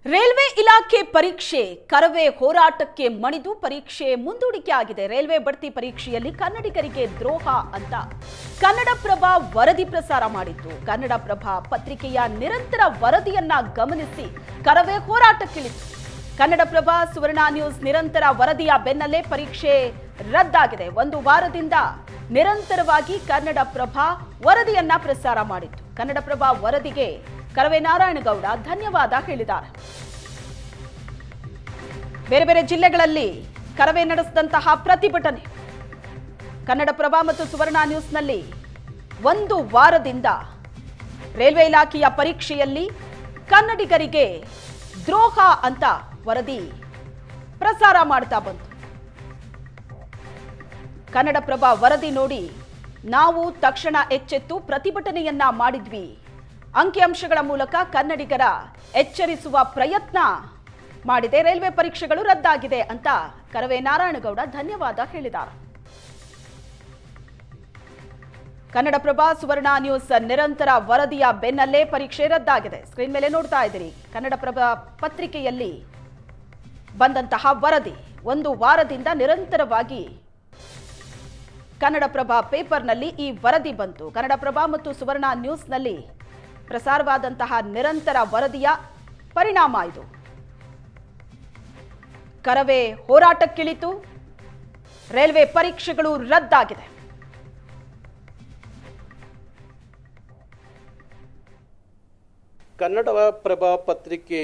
Railway ಇಲಾಖೆ ಪರೀಕ್ಷೆ ಕರವೇ ಹೋರಾಟಕ್ಕೆ ಮಣಿದು ಪರೀಕ್ಷೆ ಮುಂದೂಡಿಕೆ ಆಗಿದೆ. ರೈಲ್ವೆ ಬಡ್ತಿ ಪರೀಕ್ಷೆಯಲ್ಲಿ ಕನ್ನಡಿಗರಿಗೆ ದ್ರೋಹ ಅಂತ ಕನ್ನಡಪ್ರಭ ವರದಿ ಪ್ರಸಾರ ಮಾಡಿತ್ತು. ಕನ್ನಡಪ್ರಭ ಪತ್ರಿಕೆಯ ನಿರಂತರ ವರದಿಯನ್ನ ಗಮನಿಸಿ ಕರವೇ ಹೋರಾಟಕ್ಕಿಳಿತು. ಕನ್ನಡಪ್ರಭ ಸುವರ್ಣ ನ್ಯೂಸ್ ನಿರಂತರ ವರದಿಯ ಬೆನ್ನಲ್ಲೇ ಪರೀಕ್ಷೆ ರದ್ದಾಗಿದೆ. ಒಂದು ವಾರದಿಂದ ನಿರಂತರವಾಗಿ ಕನ್ನಡಪ್ರಭ ವರದಿಯನ್ನ ಪ್ರಸಾರ ಮಾಡಿತ್ತು. ಕನ್ನಡಪ್ರಭ ವರದಿಗೆ ಕರವೇ ನಾರಾಯಣಗೌಡ ಧನ್ಯವಾದ ಹೇಳಿದ್ದಾರೆ. ಬೇರೆ ಬೇರೆ ಜಿಲ್ಲೆಗಳಲ್ಲಿ ಕರವೇ ನಡೆಸಿದಂತಹ ಪ್ರತಿಭಟನೆ. ಕನ್ನಡಪ್ರಭ ಮತ್ತು ಸುವರ್ಣ ನ್ಯೂಸ್ನಲ್ಲಿ ಒಂದು ವಾರದಿಂದ ರೈಲ್ವೆ ಇಲಾಖೆಯ ಪರೀಕ್ಷೆಯಲ್ಲಿ ಕನ್ನಡಿಗರಿಗೆ ದ್ರೋಹ ಅಂತ ವರದಿ ಪ್ರಸಾರ ಮಾಡ್ತಾ ಬಂತು. ಕನ್ನಡಪ್ರಭ ವರದಿ ನೋಡಿ ನಾವು ತಕ್ಷಣ ಎಚ್ಚೆತ್ತು ಪ್ರತಿಭಟನೆಯನ್ನ ಮಾಡಿದ್ವಿ. ಅಂಕಿಅಂಶಗಳ ಮೂಲಕ ಕನ್ನಡಿಗರ ಎಚ್ಚರಿಸುವ ಪ್ರಯತ್ನ ಮಾಡಿದೆ. ರೈಲ್ವೆ ಪರೀಕ್ಷೆಗಳು ರದ್ದಾಗಿದೆ ಅಂತ ಕರವೇ ನಾರಾಯಣಗೌಡ ಧನ್ಯವಾದ ಹೇಳಿದ್ದಾರೆ. ಕನ್ನಡಪ್ರಭ ಸುವರ್ಣ ನ್ಯೂಸ್ ನಿರಂತರ ವರದಿಯ ಬೆನ್ನಲ್ಲೇ ಪರೀಕ್ಷೆ ರದ್ದಾಗಿದೆ. ಸ್ಕ್ರೀನ್ ಮೇಲೆ ನೋಡ್ತಾ ಇದ್ದೀರಿ ಕನ್ನಡಪ್ರಭ ಪತ್ರಿಕೆಯಲ್ಲಿ ಬಂದಂತಹ ವರದಿ. ಒಂದು ವಾರದಿಂದ ನಿರಂತರವಾಗಿ ಕನ್ನಡಪ್ರಭ ಪೇಪರ್ನಲ್ಲಿ ಈ ವರದಿ ಬಂತು. ಕನ್ನಡಪ್ರಭ ಮತ್ತು ಸುವರ್ಣ ನ್ಯೂಸ್ನಲ್ಲಿ ಪ್ರಸಾರವಾದಂತಹ ನಿರಂತರ ವರದಿಯ ಪರಿಣಾಮ ಇದು. ಕರವೇ ಹೋರಾಟಕ್ಕಿಳಿತು. ರೈಲ್ವೆ ಪರೀಕ್ಷೆಗಳು ರದ್ದಾಗಿದೆ. ಕನ್ನಡಪ್ರಭ ಪತ್ರಿಕೆ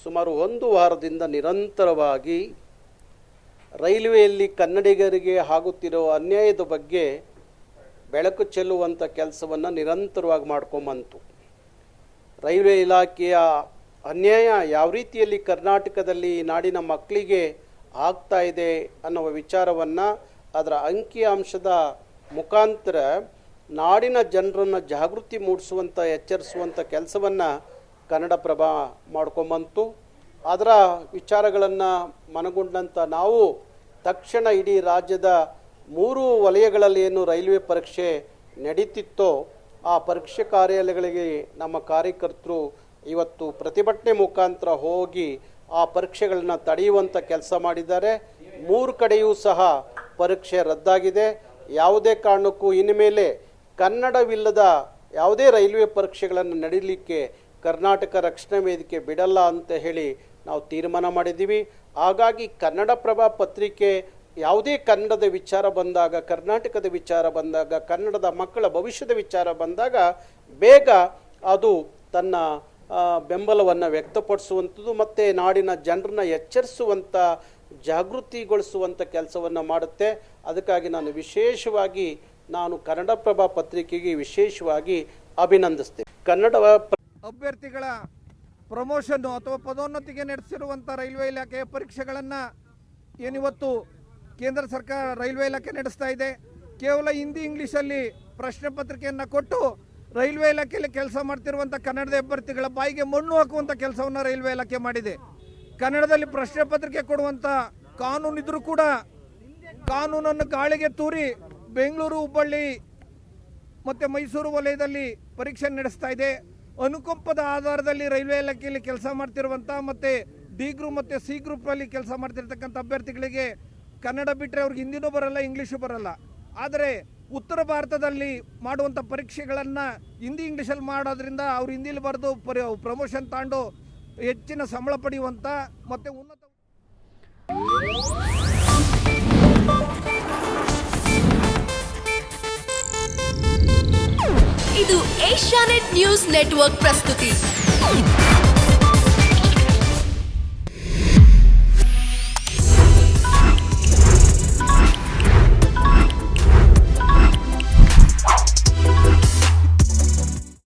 ಸುಮಾರು ಒಂದು ವಾರದಿಂದ ನಿರಂತರವಾಗಿ ರೈಲ್ವೆಯಲ್ಲಿ ಕನ್ನಡಿಗರಿಗೆ ಆಗುತ್ತಿರುವ ಅನ್ಯಾಯದ ಬಗ್ಗೆ ಬೆಳಕು ಚೆಲ್ಲುವಂಥ ಕೆಲಸವನ್ನು ನಿರಂತರವಾಗಿ ಮಾಡ್ಕೊಂಬಂತು. ರೈಲ್ವೆ ಇಲಾಖೆಯ ಅನ್ಯಾಯ ಯಾವ ರೀತಿಯಲ್ಲಿ ಕರ್ನಾಟಕದಲ್ಲಿ ನಾಡಿನ ಮಕ್ಕಳಿಗೆ ಆಗ್ತಾ ಇದೆ ಅನ್ನುವ ವಿಚಾರವನ್ನು ಅದರ ಅಂಕಿಅಂಶದ ಮುಖಾಂತರ ನಾಡಿನ ಜನರನ್ನು ಜಾಗೃತಿ ಮೂಡಿಸುವಂಥ ಎಚ್ಚರಿಸುವಂಥ ಕೆಲಸವನ್ನು ಕನ್ನಡಪ್ರಭ ಮಾಡ್ಕೊಂಬಂತು. ಅದರ ವಿಚಾರಗಳನ್ನು ಮನಗೊಂಡಂಥ ನಾವು ತಕ್ಷಣ ಇಡೀ ರಾಜ್ಯದ 3 ವಲಯಗಳಲ್ಲಿ ಏನು ರೈಲ್ವೆ ಪರೀಕ್ಷೆ ನಡೀತಿತ್ತೋ ಆ ಪರೀಕ್ಷೆ ಕಾರ್ಯಾಲಯಗಳಿಗೆ ನಮ್ಮ ಕಾರ್ಯಕರ್ತರು ಇವತ್ತು ಪ್ರತಿಭಟನೆ ಮುಖಾಂತರ ಹೋಗಿ ಆ ಪರೀಕ್ಷೆಗಳನ್ನ ತಡೆಯುವಂಥ ಕೆಲಸ ಮಾಡಿದ್ದಾರೆ. 3 ಕಡೆಯೂ ಸಹ ಪರೀಕ್ಷೆ ರದ್ದಾಗಿದೆ. ಯಾವುದೇ ಕಾರಣಕ್ಕೂ ಇನ್ಮೇಲೆ ಕನ್ನಡವಿಲ್ಲದ ಯಾವುದೇ ರೈಲ್ವೆ ಪರೀಕ್ಷೆಗಳನ್ನು ನಡೀಲಿಕ್ಕೆ ಕರ್ನಾಟಕ ರಕ್ಷಣಾ ವೇದಿಕೆ ಬಿಡಲ್ಲ ಅಂತ ಹೇಳಿ ನಾವು ತೀರ್ಮಾನ ಮಾಡಿದ್ದೀವಿ. ಹಾಗಾಗಿ ಕನ್ನಡಪ್ರಭ ಪತ್ರಿಕೆ ಯಾವುದೇ ಕನ್ನಡದ ವಿಚಾರ ಬಂದಾಗ, ಕರ್ನಾಟಕದ ವಿಚಾರ ಬಂದಾಗ, ಕನ್ನಡದ ಮಕ್ಕಳ ಭವಿಷ್ಯದ ವಿಚಾರ ಬಂದಾಗ ಬೇಗ ಅದು ತನ್ನ ಬೆಂಬಲವನ್ನು ವ್ಯಕ್ತಪಡಿಸುವಂಥದ್ದು ಮತ್ತು ನಾಡಿನ ಜನರನ್ನ ಎಚ್ಚರಿಸುವಂಥ ಜಾಗೃತಿಗೊಳಿಸುವಂಥ ಕೆಲಸವನ್ನು ಮಾಡುತ್ತೆ. ಅದಕ್ಕಾಗಿ ನಾನು ಕನ್ನಡಪ್ರಭ ಪತ್ರಿಕೆಗೆ ವಿಶೇಷವಾಗಿ ಅಭಿನಂದಿಸ್ತೇನೆ. ಕನ್ನಡ ಅಭ್ಯರ್ಥಿಗಳ ಪ್ರಮೋಷನ್ನು ಅಥವಾ ಪದೋನ್ನತಿಗೆ ನಡೆಸಿರುವಂಥ ರೈಲ್ವೆ ಇಲಾಖೆಯ ಪರೀಕ್ಷೆಗಳನ್ನು ಏನಿವತ್ತು ಕೇಂದ್ರ ಸರ್ಕಾರ ರೈಲ್ವೆ ಇಲಾಖೆ ನಡೆಸ್ತಾ ಇದೆ. ಕೇವಲ ಹಿಂದಿ ಇಂಗ್ಲೀಷಲ್ಲಿ ಪ್ರಶ್ನೆ ಪತ್ರಿಕೆಯನ್ನು ಕೊಟ್ಟು ರೈಲ್ವೆ ಇಲಾಖೆಯಲ್ಲಿ ಕೆಲಸ ಮಾಡ್ತಿರುವಂಥ ಕನ್ನಡದ ಅಭ್ಯರ್ಥಿಗಳ ಬಾಯಿಗೆ ಮಣ್ಣು ಹಾಕುವಂಥ ಕೆಲಸವನ್ನು ರೈಲ್ವೆ ಇಲಾಖೆ ಮಾಡಿದೆ. ಕನ್ನಡದಲ್ಲಿ ಪ್ರಶ್ನೆ ಪತ್ರಿಕೆ ಕೊಡುವಂಥ ಕಾನೂನು ಇದ್ರೂ ಕೂಡ ಕಾನೂನನ್ನು ಗಾಳಿಗೆ ತೂರಿ ಬೆಂಗಳೂರು, ಹುಬ್ಬಳ್ಳಿ ಮತ್ತು ಮೈಸೂರು ವಲಯದಲ್ಲಿ ಪರೀಕ್ಷೆ ನಡೆಸ್ತಾ ಇದೆ. ಅನುಕಂಪದ ಆಧಾರದಲ್ಲಿ ರೈಲ್ವೆ ಇಲಾಖೆಯಲ್ಲಿ ಕೆಲಸ ಮಾಡ್ತಿರುವಂಥ ಮತ್ತು ಡಿ ಗ್ರೂಪ್ ಮತ್ತು ಸಿ ಗ್ರೂಪಲ್ಲಿ ಕೆಲಸ ಮಾಡ್ತಿರ್ತಕ್ಕಂಥ ಅಭ್ಯರ್ಥಿಗಳಿಗೆ ಕನ್ನಡ ಬಿಟ್ಟರೆ ಅವ್ರಿಗೆ ಹಿಂದಿನೂ ಬರಲ್ಲ, ಇಂಗ್ಲೀಷು ಬರಲ್ಲ. ಆದರೆ ಉತ್ತರ ಭಾರತದಲ್ಲಿ ಮಾಡುವಂಥ ಪರೀಕ್ಷೆಗಳನ್ನು ಹಿಂದಿ ಇಂಗ್ಲೀಷಲ್ಲಿ ಮಾಡೋದ್ರಿಂದ ಅವ್ರು ಹಿಂದಿಲಿ ಬರೆದು ಪ್ರಮೋಷನ್ ತಗೊಂಡು ಹೆಚ್ಚಿನ ಸಂಬಳ ಪಡೆಯುವಂಥ ಮತ್ತು ಉನ್ನತ ಇದು ಏಷ್ಯಾನೆಟ್ ನ್ಯೂಸ್ ನೆಟ್ವರ್ಕ್ ಪ್ರಸ್ತುತಿ.